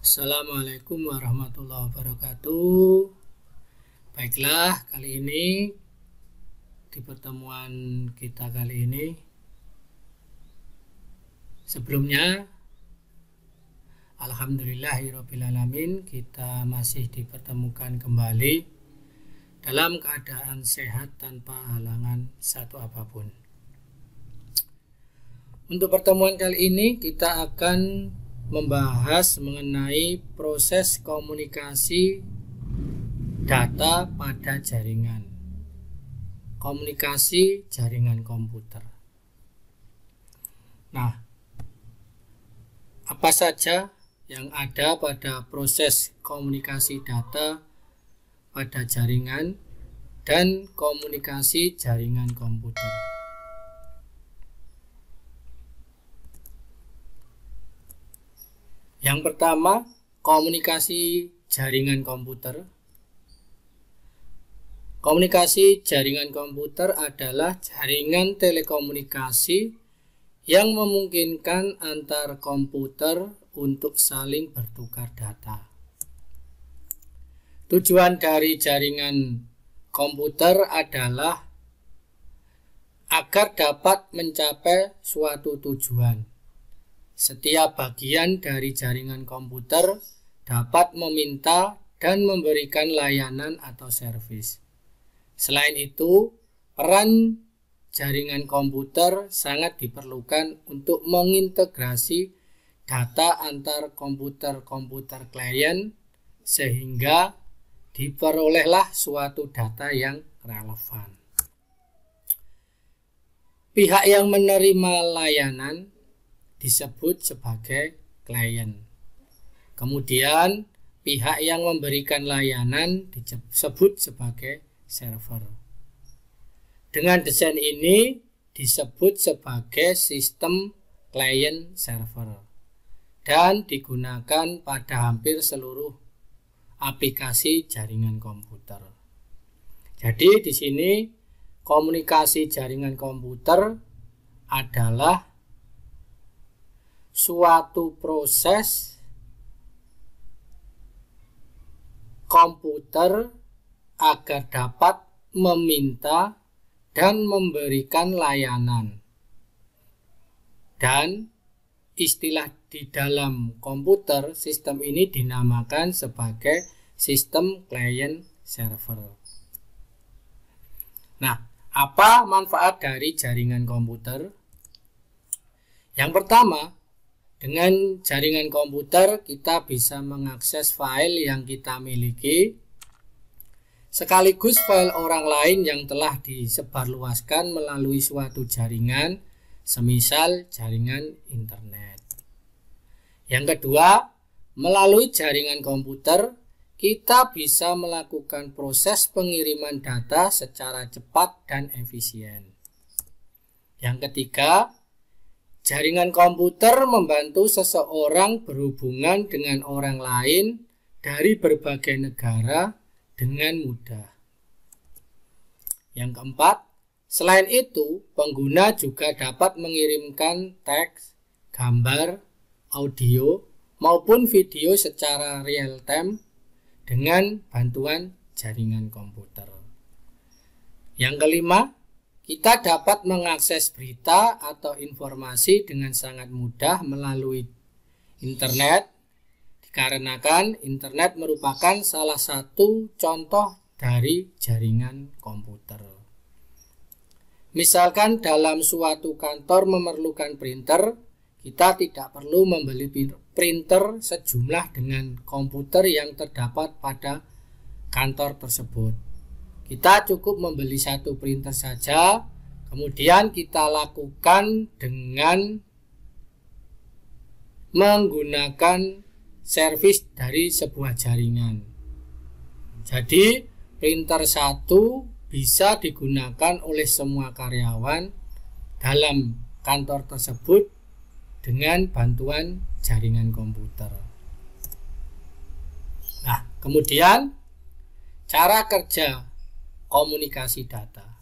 Assalamualaikum warahmatullahi wabarakatuh. Baiklah, kali ini di pertemuan kita kali ini, sebelumnya alhamdulillahirrabbilalamin, kita masih dipertemukan kembali dalam keadaan sehat tanpa halangan satu apapun. Untuk pertemuan kali ini kita akan membahas mengenai proses komunikasi data pada jaringan, komunikasi jaringan komputer. Nah, apa saja yang ada pada proses komunikasi data pada jaringan dan komunikasi jaringan komputer? Yang pertama, komunikasi jaringan komputer. Komunikasi jaringan komputer adalah jaringan telekomunikasi yang memungkinkan antar komputer untuk saling bertukar data. Tujuan dari jaringan komputer adalah agar dapat mencapai suatu tujuan. Setiap bagian dari jaringan komputer dapat meminta dan memberikan layanan atau servis. Selain itu, peran jaringan komputer sangat diperlukan untuk mengintegrasi data antar komputer-komputer klien sehingga diperolehlah suatu data yang relevan. Pihak yang menerima layanan disebut sebagai klien. Kemudian pihak yang memberikan layanan disebut sebagai server. Dengan desain ini disebut sebagai sistem client server dan digunakan pada hampir seluruh aplikasi jaringan komputer. Jadi di sini komunikasi jaringan komputer adalah suatu proses komputer agar dapat meminta dan memberikan layanan. Dan istilah di dalam komputer, sistem ini dinamakan sebagai sistem client server. Nah, apa manfaat dari jaringan komputer? Yang pertama, dengan jaringan komputer kita bisa mengakses file yang kita miliki, sekaligus file orang lain yang telah disebarluaskan melalui suatu jaringan, semisal jaringan internet. Yang kedua, melalui jaringan komputer kita bisa melakukan proses pengiriman data secara cepat dan efisien. Yang ketiga, jaringan komputer membantu seseorang berhubungan dengan orang lain dari berbagai negara dengan mudah. Yang keempat, selain itu, pengguna juga dapat mengirimkan teks, gambar, audio, maupun video secara real time dengan bantuan jaringan komputer. Yang kelima, kita dapat mengakses berita atau informasi dengan sangat mudah melalui internet, dikarenakan internet merupakan salah satu contoh dari jaringan komputer. Misalkan dalam suatu kantor memerlukan printer, kita tidak perlu membeli printer sejumlah dengan komputer yang terdapat pada kantor tersebut. Kita cukup membeli satu printer saja, kemudian kita lakukan dengan menggunakan servis dari sebuah jaringan. Jadi, printer satu bisa digunakan oleh semua karyawan dalam kantor tersebut dengan bantuan jaringan komputer. Nah, kemudian cara kerja komunikasi data.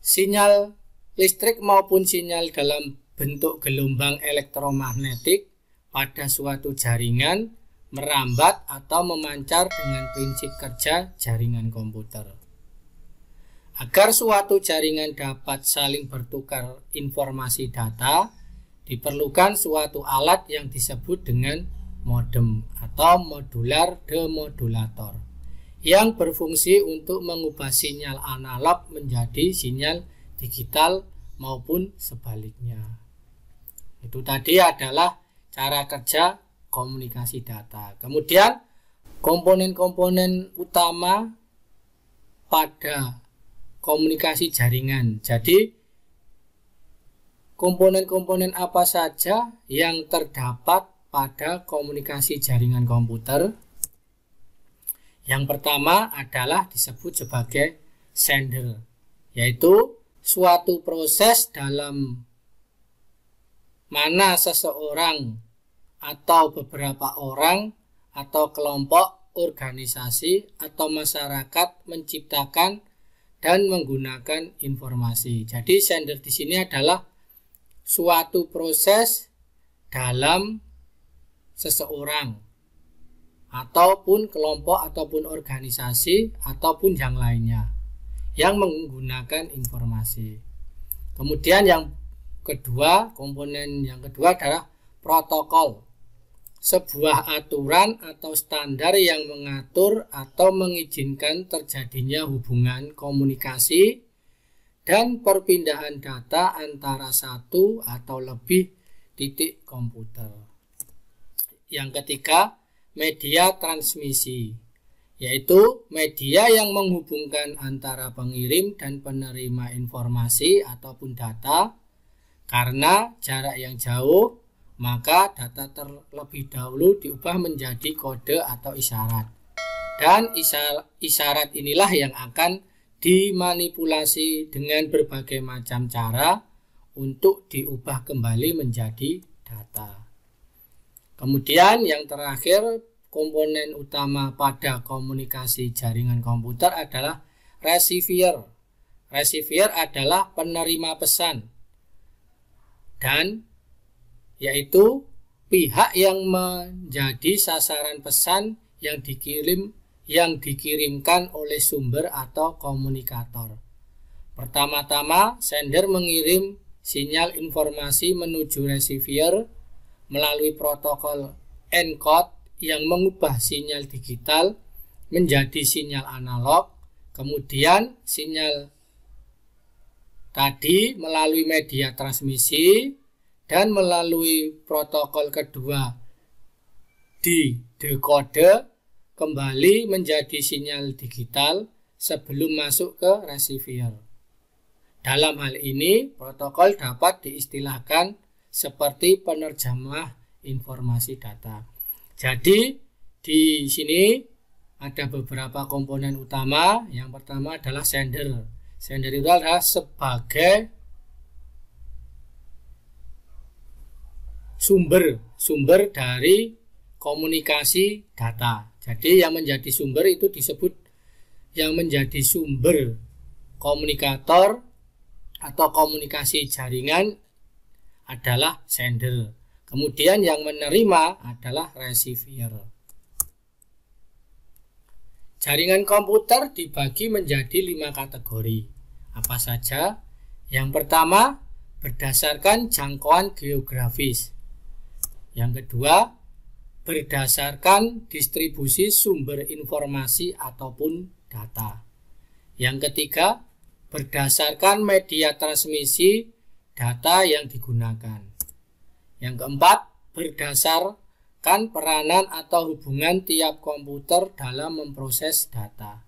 Sinyal listrik maupun sinyal dalam bentuk gelombang elektromagnetik pada suatu jaringan merambat atau memancar dengan prinsip kerja jaringan komputer. Agar suatu jaringan dapat saling bertukar informasi data, diperlukan suatu alat yang disebut dengan modem atau modular demodulator yang berfungsi untuk mengubah sinyal analog menjadi sinyal digital maupun sebaliknya. Itu tadi adalah cara kerja komunikasi data. Kemudian komponen-komponen utama pada komunikasi jaringan. Jadi komponen-komponen apa saja yang terdapat pada komunikasi jaringan komputer? Yang pertama adalah disebut sebagai sender, yaitu suatu proses dalam mana seseorang atau beberapa orang atau kelompok, organisasi atau masyarakat menciptakan dan menggunakan informasi. Jadi sender di sini adalah suatu proses dalam seseorang ataupun kelompok ataupun organisasi ataupun yang lainnya yang menggunakan informasi. Kemudian yang kedua, komponen yang kedua adalah protokol. Sebuah aturan atau standar yang mengatur atau mengizinkan terjadinya hubungan komunikasi dan perpindahan data antara satu atau lebih titik komputer. Yang ketiga, media transmisi, yaitu media yang menghubungkan antara pengirim dan penerima informasi ataupun data. Karena jarak yang jauh, maka data terlebih dahulu diubah menjadi kode atau isyarat. Dan isyarat inilah yang akan dimanipulasi dengan berbagai macam cara untuk diubah kembali menjadi data. Kemudian yang terakhir, komponen utama pada komunikasi jaringan komputer adalah receiver. Receiver adalah penerima pesan, dan yaitu pihak yang menjadi sasaran pesan yang dikirimkan oleh sumber atau komunikator. Pertama-tama, sender mengirim sinyal informasi menuju receiver melalui protokol encode yang mengubah sinyal digital menjadi sinyal analog. Kemudian sinyal tadi melalui media transmisi dan melalui protokol kedua didekode kembali menjadi sinyal digital sebelum masuk ke receiver. Dalam hal ini, protokol dapat diistilahkan seperti penerjemah informasi data. Jadi, di sini ada beberapa komponen utama. Yang pertama adalah sender. Sender itu adalah sebagai sumber dari komunikasi data. Jadi yang menjadi sumber itu disebut yang menjadi sumber komunikator atau komunikasi jaringan adalah sender. Kemudian yang menerima adalah receiver. Jaringan komputer dibagi menjadi 5 kategori. Apa saja? Yang pertama, berdasarkan jangkauan geografis. Yang kedua, berdasarkan distribusi sumber informasi ataupun data. Yang ketiga, berdasarkan media transmisi data yang digunakan. Yang keempat, berdasarkan peranan atau hubungan tiap komputer dalam memproses data.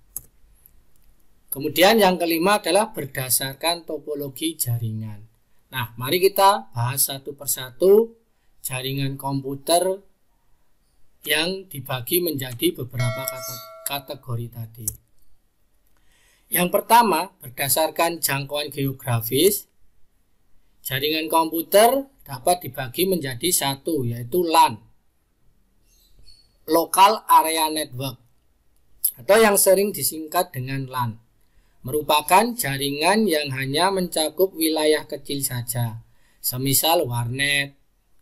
Kemudian yang kelima adalah berdasarkan topologi jaringan. Nah, mari kita bahas satu persatu jaringan komputer yang dibagi menjadi beberapa kategori tadi. Yang pertama, berdasarkan jangkauan geografis, jaringan komputer dapat dibagi menjadi satu, yaitu LAN, Local Area Network, atau yang sering disingkat dengan LAN. Merupakan jaringan yang hanya mencakup wilayah kecil saja, semisal warnet,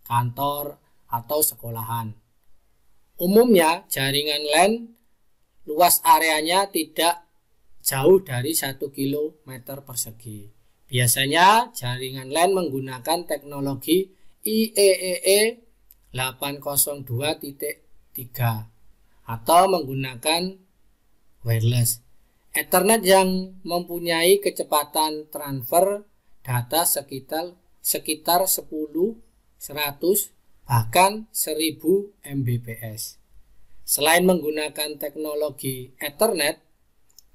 kantor, atau sekolahan. Umumnya jaringan LAN luas areanya tidak jauh dari 1 km persegi. Biasanya jaringan LAN menggunakan teknologi IEEE 802.3 atau menggunakan wireless Ethernet yang mempunyai kecepatan transfer data sekitar 10, 100, bahkan 1000 Mbps. Selain menggunakan teknologi Ethernet,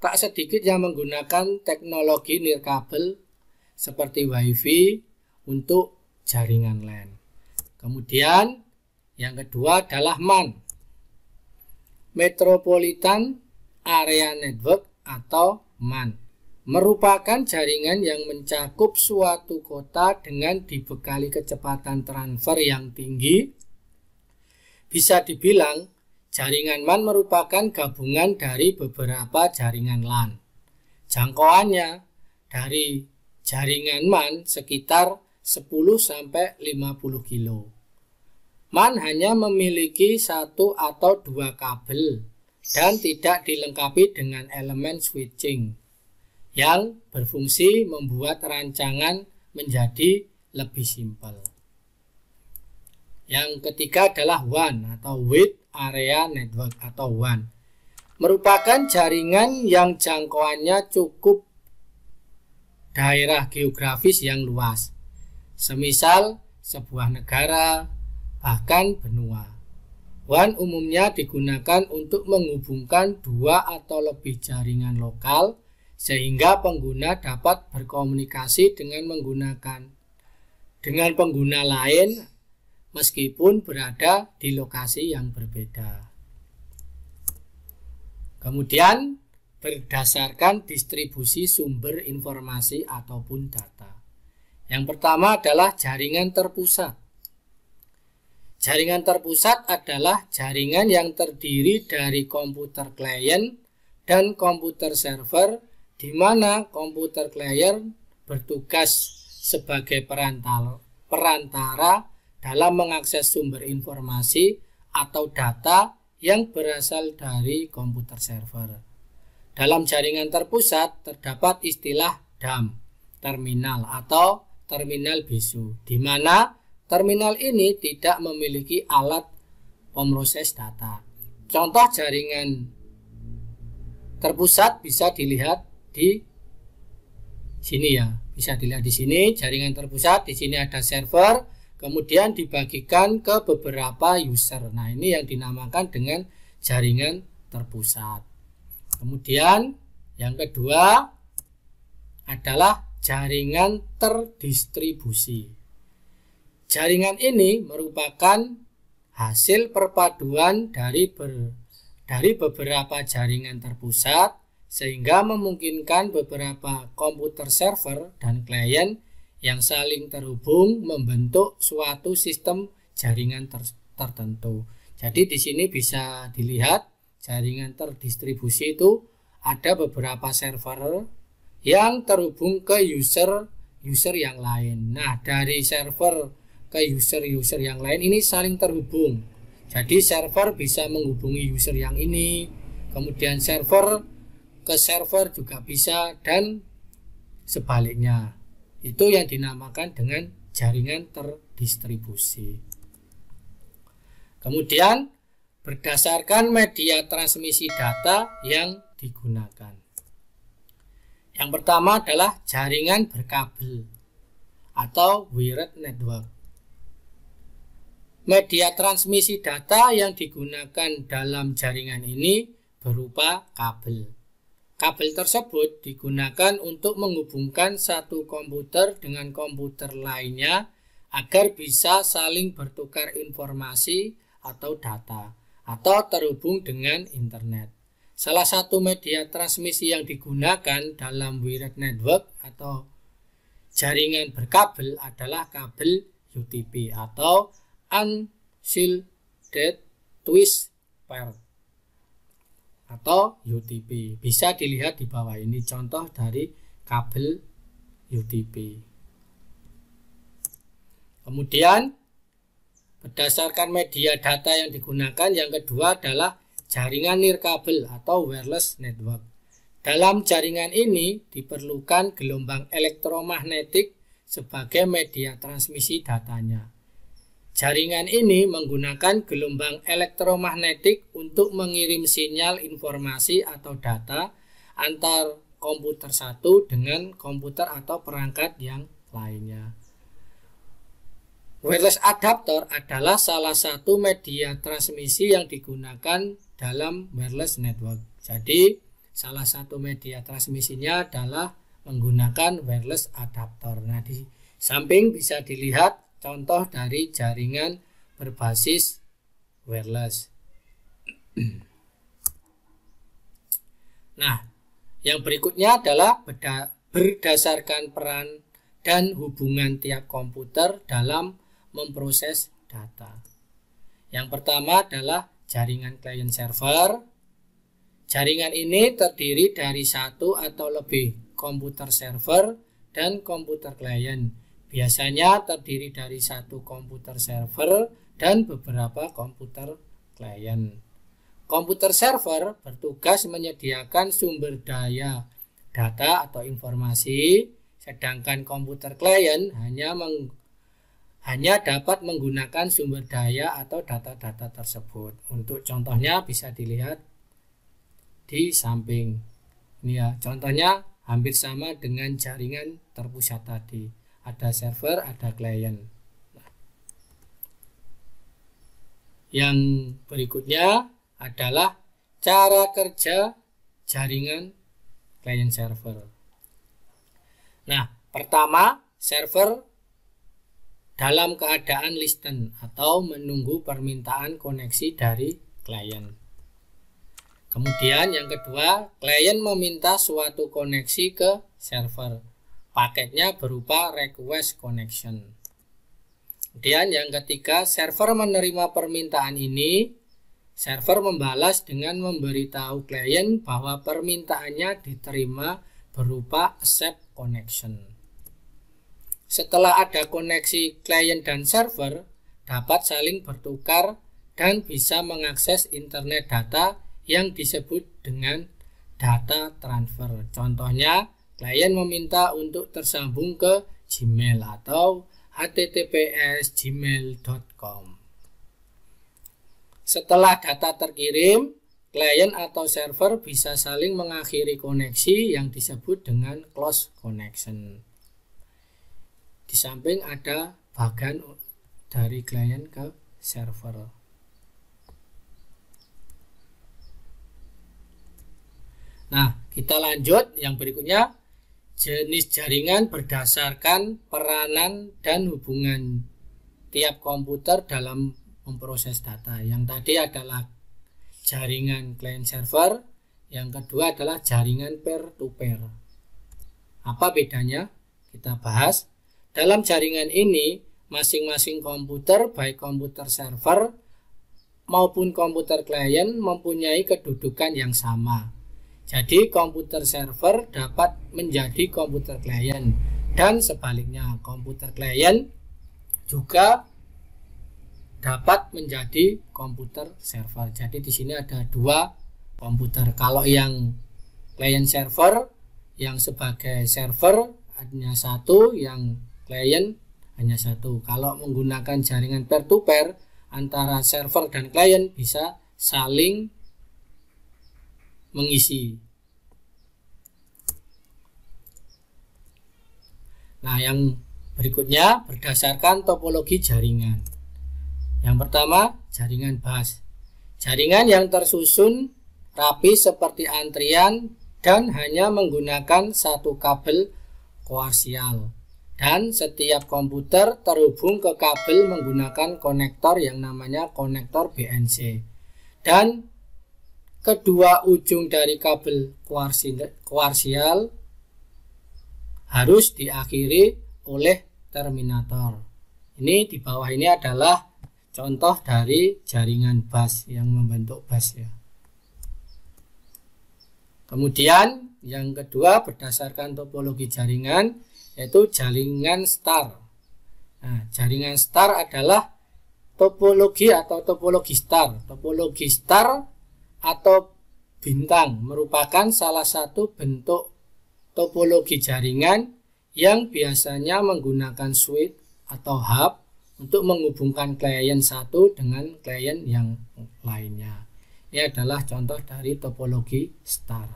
tak sedikit yang menggunakan teknologi nirkabel seperti WiFi untuk jaringan LAN. Kemudian yang kedua adalah MAN, Metropolitan Area Network atau MAN, merupakan jaringan yang mencakup suatu kota dengan dibekali kecepatan transfer yang tinggi. Bisa dibilang jaringan MAN merupakan gabungan dari beberapa jaringan LAN. Jangkauannya dari jaringan MAN sekitar 10-50 kilo. MAN hanya memiliki 1 atau 2 kabel dan tidak dilengkapi dengan elemen switching yang berfungsi membuat rancangan menjadi lebih simpel. Yang ketiga adalah WAN atau Wide Area Network atau WAN, merupakan jaringan yang jangkauannya cukup daerah geografis yang luas, semisal sebuah negara, bahkan benua. WAN umumnya digunakan untuk menghubungkan 2 atau lebih jaringan lokal sehingga pengguna dapat berkomunikasi dengan pengguna lain meskipun berada di lokasi yang berbeda. Kemudian berdasarkan distribusi sumber informasi ataupun data. Yang pertama adalah jaringan terpusat. Jaringan terpusat adalah jaringan yang terdiri dari komputer klien dan komputer server, di mana komputer klien bertugas sebagai perantara dalam mengakses sumber informasi atau data yang berasal dari komputer server. Dalam jaringan terpusat terdapat istilah DAM, terminal atau terminal bisu, di mana terminal ini tidak memiliki alat pemroses data. Contoh jaringan terpusat bisa dilihat di sini ya. Bisa dilihat di sini jaringan terpusat. Di sini ada server, kemudian dibagikan ke beberapa user. Nah, ini yang dinamakan dengan jaringan terpusat. Kemudian yang kedua adalah jaringan terdistribusi. Jaringan ini merupakan hasil perpaduan dari beberapa jaringan terpusat sehingga memungkinkan beberapa komputer server dan klien yang saling terhubung membentuk suatu sistem jaringan tertentu. Jadi di sini bisa dilihat jaringan terdistribusi itu ada beberapa server yang terhubung ke user yang lain. Nah, dari server ke user yang lain ini saling terhubung. Jadi server bisa menghubungi user yang ini, kemudian server ke server juga bisa, dan sebaliknya. Itu yang dinamakan dengan jaringan terdistribusi. Kemudian berdasarkan media transmisi data yang digunakan. Yang pertama adalah jaringan berkabel atau wired network. Media transmisi data yang digunakan dalam jaringan ini berupa kabel. Kabel tersebut digunakan untuk menghubungkan satu komputer dengan komputer lainnya agar bisa saling bertukar informasi atau data atau terhubung dengan internet. Salah satu media transmisi yang digunakan dalam wired network atau jaringan berkabel adalah kabel UTP atau Unshielded Twist Pair atau UTP. Bisa dilihat di bawah ini contoh dari kabel UTP. Kemudian berdasarkan media data yang digunakan. Yang kedua adalah jaringan nirkabel atau wireless network. Dalam jaringan ini diperlukan gelombang elektromagnetik sebagai media transmisi datanya. Jaringan ini menggunakan gelombang elektromagnetik untuk mengirim sinyal informasi atau data antar komputer satu dengan komputer atau perangkat yang lainnya. Wireless adapter adalah salah satu media transmisi yang digunakan dalam wireless network. Jadi, salah satu media transmisinya adalah menggunakan wireless adapter. Nah, di samping bisa dilihat contoh dari jaringan berbasis wireless. Nah, yang berikutnya adalah berdasarkan peran dan hubungan tiap komputer dalam memproses data. Yang pertama adalah jaringan client server. Jaringan ini terdiri dari satu atau lebih komputer server dan komputer client. Biasanya terdiri dari satu komputer server dan beberapa komputer client. Komputer server bertugas menyediakan sumber daya data atau informasi, sedangkan komputer client hanya dapat menggunakan sumber daya atau data-data tersebut. Untuk contohnya bisa dilihat di samping. Ini ya, contohnya hampir sama dengan jaringan terpusat tadi. Ada server, ada client. Nah, yang berikutnya adalah cara kerja jaringan client server. Nah, pertama, server dalam keadaan listen atau menunggu permintaan koneksi dari klien. Kemudian yang kedua, klien meminta suatu koneksi ke server. Paketnya berupa request connection. Kemudian yang ketiga, server menerima permintaan ini. Server membalas dengan memberitahu klien bahwa permintaannya diterima berupa accept connection. Setelah ada koneksi klien dan server, dapat saling bertukar dan bisa mengakses internet data yang disebut dengan data transfer. Contohnya, klien meminta untuk tersambung ke Gmail atau https://gmail.com. Setelah data terkirim, klien atau server bisa saling mengakhiri koneksi yang disebut dengan close connection. Di samping ada bagan dari klien ke server. Nah, kita lanjut yang berikutnya. Jenis jaringan berdasarkan peranan dan hubungan tiap komputer dalam memproses data. Yang tadi adalah jaringan client server, yang kedua adalah jaringan peer-to-peer. Apa bedanya? Kita bahas. Dalam jaringan ini, masing-masing komputer, baik komputer server maupun komputer klien, mempunyai kedudukan yang sama. Jadi komputer server dapat menjadi komputer klien dan sebaliknya komputer klien juga dapat menjadi komputer server. Jadi di sini ada dua komputer. Kalau yang client server yang sebagai server hanya satu, yang klien hanya satu. Kalau menggunakan jaringan peer-to-peer antara server dan klien bisa saling mengisi. Nah, yang berikutnya berdasarkan topologi jaringan. Yang pertama, jaringan bus. Jaringan yang tersusun rapi seperti antrian dan hanya menggunakan satu kabel koaksial. Dan setiap komputer terhubung ke kabel menggunakan konektor yang namanya konektor BNC. Dan kedua ujung dari kabel koaksial harus diakhiri oleh terminator. Ini di bawah ini adalah contoh dari jaringan bus yang membentuk bus ya. Kemudian yang kedua berdasarkan topologi jaringan yaitu jaringan star. Nah, jaringan star adalah topologi atau topologi star. Topologi star atau bintang merupakan salah satu bentuk topologi jaringan yang biasanya menggunakan switch atau hub untuk menghubungkan klien satu dengan klien yang lainnya. Ini adalah contoh dari topologi star.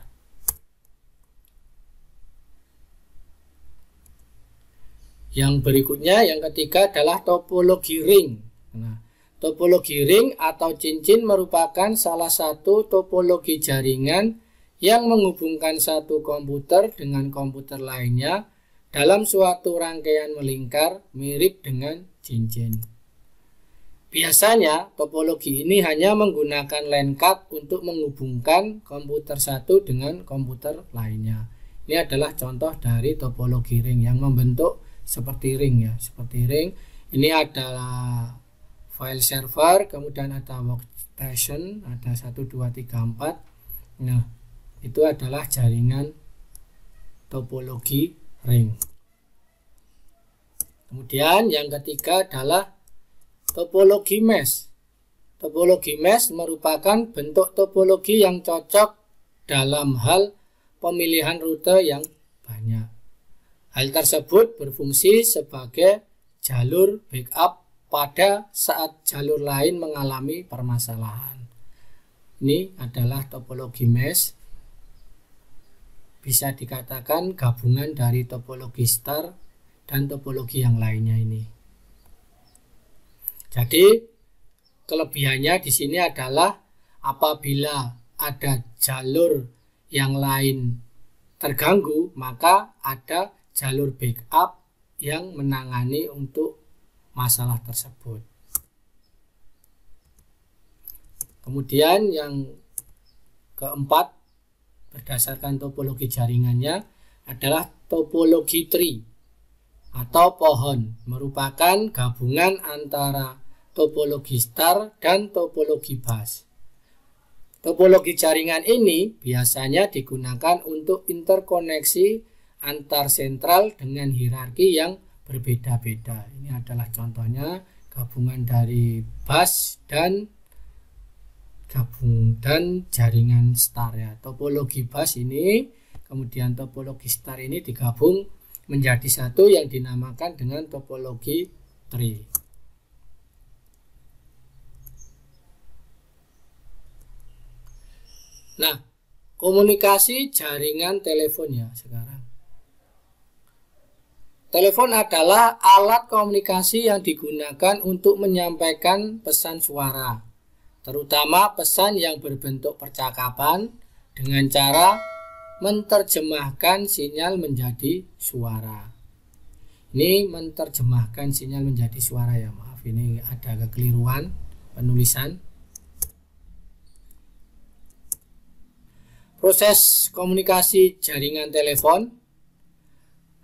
Yang berikutnya, yang ketiga adalah topologi ring. Nah, topologi ring atau cincin merupakan salah satu topologi jaringan yang menghubungkan satu komputer dengan komputer lainnya dalam suatu rangkaian melingkar mirip dengan cincin. Biasanya topologi ini hanya menggunakan line card untuk menghubungkan komputer satu dengan komputer lainnya. Ini adalah contoh dari topologi ring yang membentuk seperti ring ya, seperti ring. Ini adalah file server, kemudian ada workstation, ada 1 2 3 4. Nah, itu adalah jaringan topologi ring. Kemudian yang ketiga adalah topologi mesh. Topologi mesh merupakan bentuk topologi yang cocok dalam hal pemilihan rute yang banyak. Hal tersebut berfungsi sebagai jalur backup pada saat jalur lain mengalami permasalahan. Ini adalah topologi mesh. Bisa dikatakan gabungan dari topologi star dan topologi yang lainnya ini. Jadi kelebihannya di sini adalah apabila ada jalur yang lain terganggu, maka ada jalur backup yang menangani untuk masalah tersebut. Kemudian yang keempat, berdasarkan topologi jaringannya adalah topologi tree atau pohon, merupakan gabungan antara topologi star dan topologi bus. Topologi jaringan ini biasanya digunakan untuk interkoneksi antar sentral dengan hierarki yang berbeda-beda. Ini adalah contohnya gabungan dari bus dan jaringan star ya. Topologi bus ini kemudian topologi star ini digabung menjadi satu yang dinamakan dengan topologi tree. Nah, komunikasi jaringan telepon ya sekarang. Telepon adalah alat komunikasi yang digunakan untuk menyampaikan pesan suara, terutama pesan yang berbentuk percakapan dengan cara menerjemahkan sinyal menjadi suara. Ini menerjemahkan sinyal menjadi suara ya, maaf ini ada kekeliruan penulisan. Proses komunikasi jaringan telepon.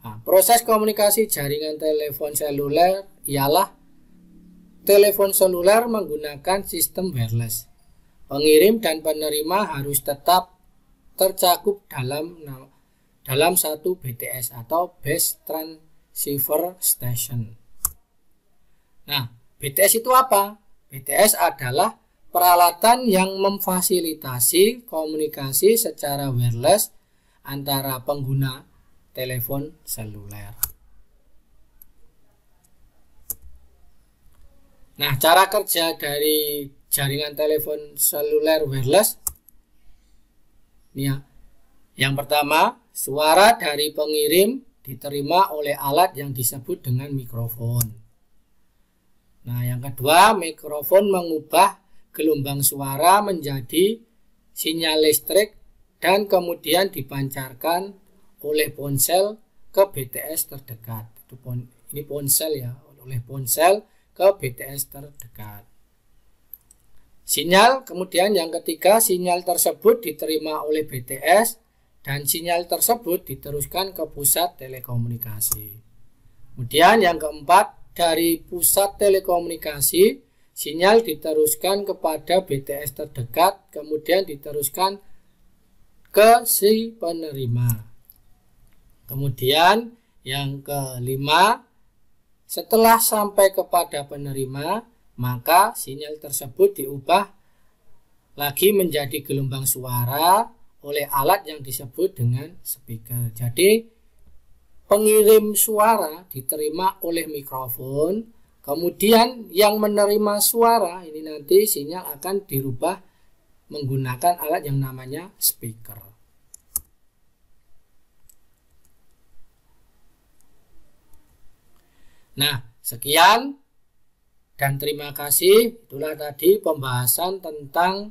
Nah, proses komunikasi jaringan telepon seluler ialah telepon seluler menggunakan sistem wireless. Pengirim dan penerima harus tetap tercakup dalam satu BTS atau Base Transceiver Station. Nah, BTS itu apa? BTS adalah peralatan yang memfasilitasi komunikasi secara wireless antara pengguna telepon seluler. Nah, cara kerja dari jaringan telepon seluler wireless ini ya. Yang pertama, suara dari pengirim diterima oleh alat yang disebut dengan mikrofon. Nah, yang kedua, mikrofon mengubah gelombang suara menjadi sinyal listrik dan kemudian dipancarkan oleh ponsel ke BTS terdekat. Ini ponsel ya, oleh ponsel ke BTS terdekat. Sinyal, kemudian yang ketiga, sinyal tersebut diterima oleh BTS dan sinyal tersebut diteruskan ke pusat telekomunikasi. Kemudian yang keempat, dari pusat telekomunikasi, sinyal diteruskan kepada BTS terdekat, kemudian diteruskan ke si penerima. Kemudian yang kelima, setelah sampai kepada penerima, maka sinyal tersebut diubah lagi menjadi gelombang suara oleh alat yang disebut dengan speaker. Jadi pengirim suara diterima oleh mikrofon, kemudian yang menerima suara ini nanti sinyal akan dirubah menggunakan alat yang namanya speaker. Nah, sekian dan terima kasih. Itulah tadi pembahasan tentang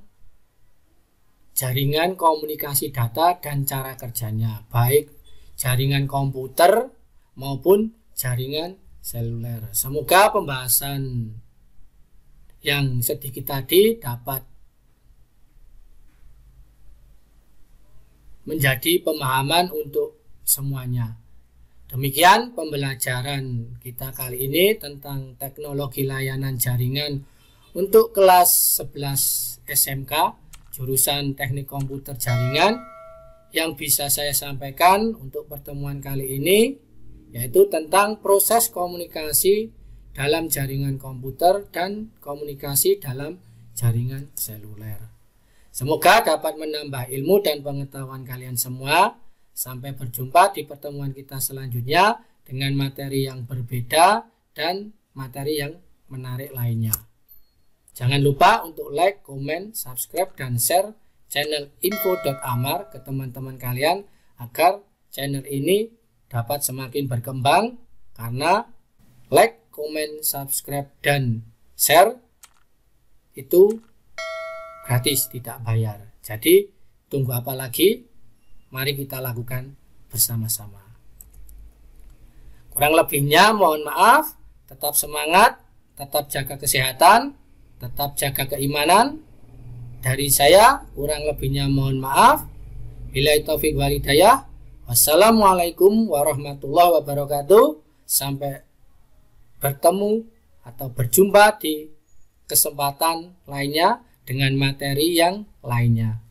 jaringan komunikasi data dan cara kerjanya, baik jaringan komputer maupun jaringan seluler. Semoga pembahasan yang sedikit tadi dapat menjadi pemahaman untuk semuanya. Demikian pembelajaran kita kali ini tentang teknologi layanan jaringan untuk kelas 11 SMK jurusan Teknik Komputer Jaringan. Yang bisa saya sampaikan untuk pertemuan kali ini yaitu tentang proses komunikasi dalam jaringan komputer dan komunikasi dalam jaringan seluler. Semoga dapat menambah ilmu dan pengetahuan kalian semua. Sampai berjumpa di pertemuan kita selanjutnya dengan materi yang berbeda dan materi yang menarik lainnya. Jangan lupa untuk like, komen, subscribe, dan share channel info.amar ke teman-teman kalian agar channel ini dapat semakin berkembang, karena like, komen, subscribe, dan share itu gratis, tidak bayar. Jadi tunggu apa lagi? Mari kita lakukan bersama-sama. Kurang lebihnya mohon maaf. Tetap semangat, tetap jaga kesehatan, tetap jaga keimanan. Dari saya kurang lebihnya mohon maaf. Billahi taufik wal hidayah. Wassalamualaikum warahmatullahi wabarakatuh. Sampai bertemu atau berjumpa di kesempatan lainnya dengan materi yang lainnya.